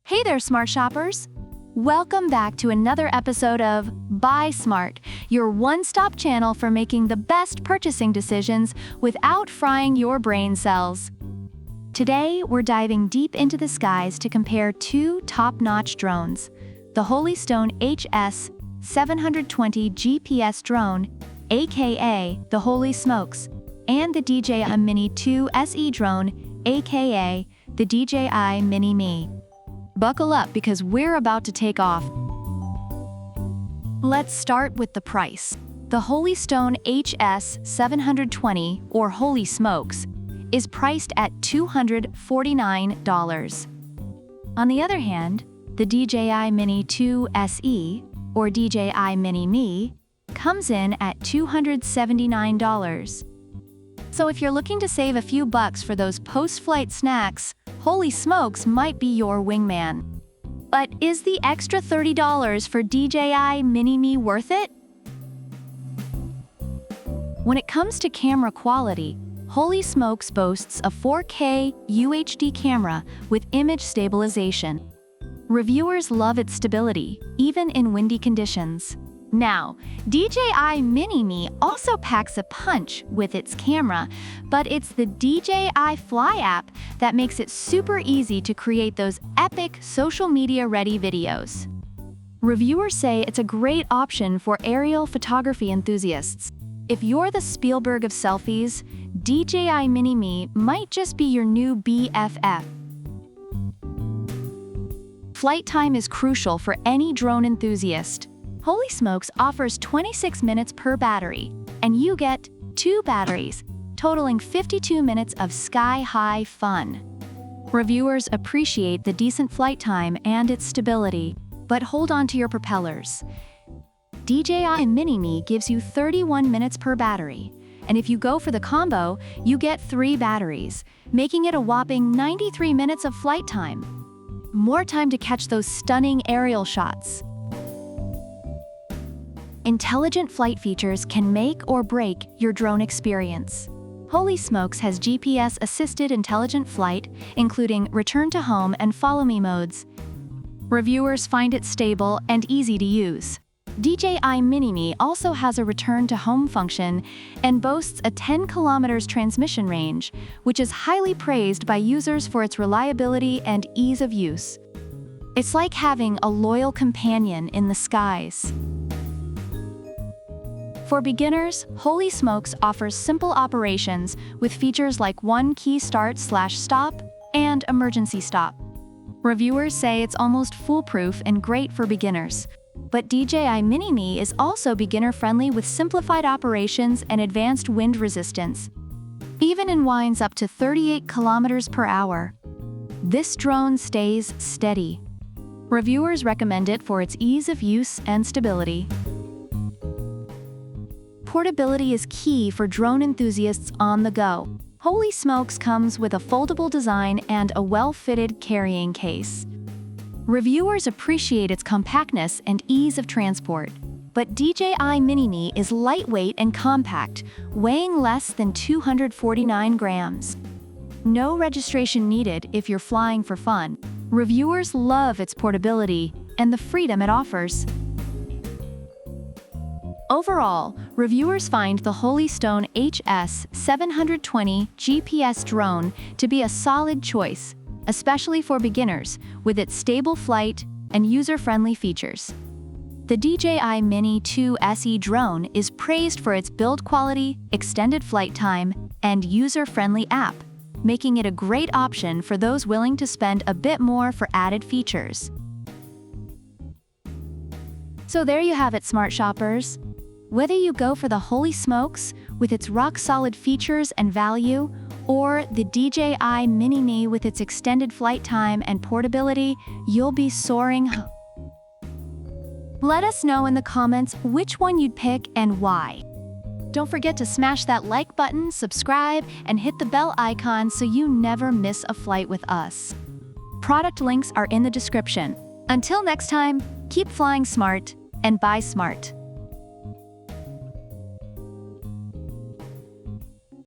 Hey there, smart shoppers! Welcome back to another episode of Buy Smart, your one-stop channel for making the best purchasing decisions without frying your brain cells. Today, we're diving deep into the skies to compare two top-notch drones, the Holystone HS720 GPS drone, aka the Holy Smokes, and the DJI Mini 2 SE drone, aka the DJI Mini Me. Buckle up because we're about to take off. Let's start with the price. The Holystone HS720, or Holy Smokes, is priced at $249. On the other hand, the DJI Mini 2 SE, or DJI Mini Me, comes in at $279. So if you're looking to save a few bucks for those post-flight snacks, Holy Smokes might be your wingman. But is the extra $30 for DJI Mini Me worth it? When it comes to camera quality, Holy Smokes boasts a 4K UHD camera with image stabilization. Reviewers love its stability, even in windy conditions. Now, DJI Mini Me also packs a punch with its camera, but it's the DJI Fly app that makes it super easy to create those epic social media-ready videos. Reviewers say it's a great option for aerial photography enthusiasts. If you're the Spielberg of selfies, DJI Mini Me might just be your new BFF. Flight time is crucial for any drone enthusiast. Holy Smokes offers 26 minutes per battery, and you get 2 batteries, totaling 52 minutes of sky-high fun. Reviewers appreciate the decent flight time and its stability, but hold on to your propellers. DJI Mini Me gives you 31 minutes per battery, and if you go for the combo, you get 3 batteries, making it a whopping 93 minutes of flight time. More time to catch those stunning aerial shots. Intelligent flight features can make or break your drone experience. Holy Smokes has GPS-assisted intelligent flight, including return to home and follow me modes. Reviewers find it stable and easy to use. DJI Mini Me also has a return to home function and boasts a 10 kilometers transmission range, which is highly praised by users for its reliability and ease of use. It's like having a loyal companion in the skies. For beginners, Holy Smokes offers simple operations with features like one-key start/stop and emergency stop. Reviewers say it's almost foolproof and great for beginners. But DJI Mini Me is also beginner-friendly with simplified operations and advanced wind resistance, even in winds up to 38 kilometers per hour. This drone stays steady. Reviewers recommend it for its ease of use and stability. Portability is key for drone enthusiasts on the go. Holy Smokes comes with a foldable design and a well-fitted carrying case. Reviewers appreciate its compactness and ease of transport, but DJI Mini Me is lightweight and compact, weighing less than 249 grams. No registration needed if you're flying for fun. Reviewers love its portability and the freedom it offers. Overall, reviewers find the Holystone HS720 GPS drone to be a solid choice, especially for beginners, with its stable flight and user-friendly features. The DJI Mini 2 SE drone is praised for its build quality, extended flight time, and user-friendly app, making it a great option for those willing to spend a bit more for added features. So there you have it, smart shoppers. Whether you go for the Holy Smokes with its rock-solid features and value, or the DJI Mini Me with its extended flight time and portability, you'll be soaring. Let us know in the comments which one you'd pick and why. Don't forget to smash that like button, subscribe, and hit the bell icon so you never miss a flight with us. Product links are in the description. Until next time, keep flying smart and buy smart.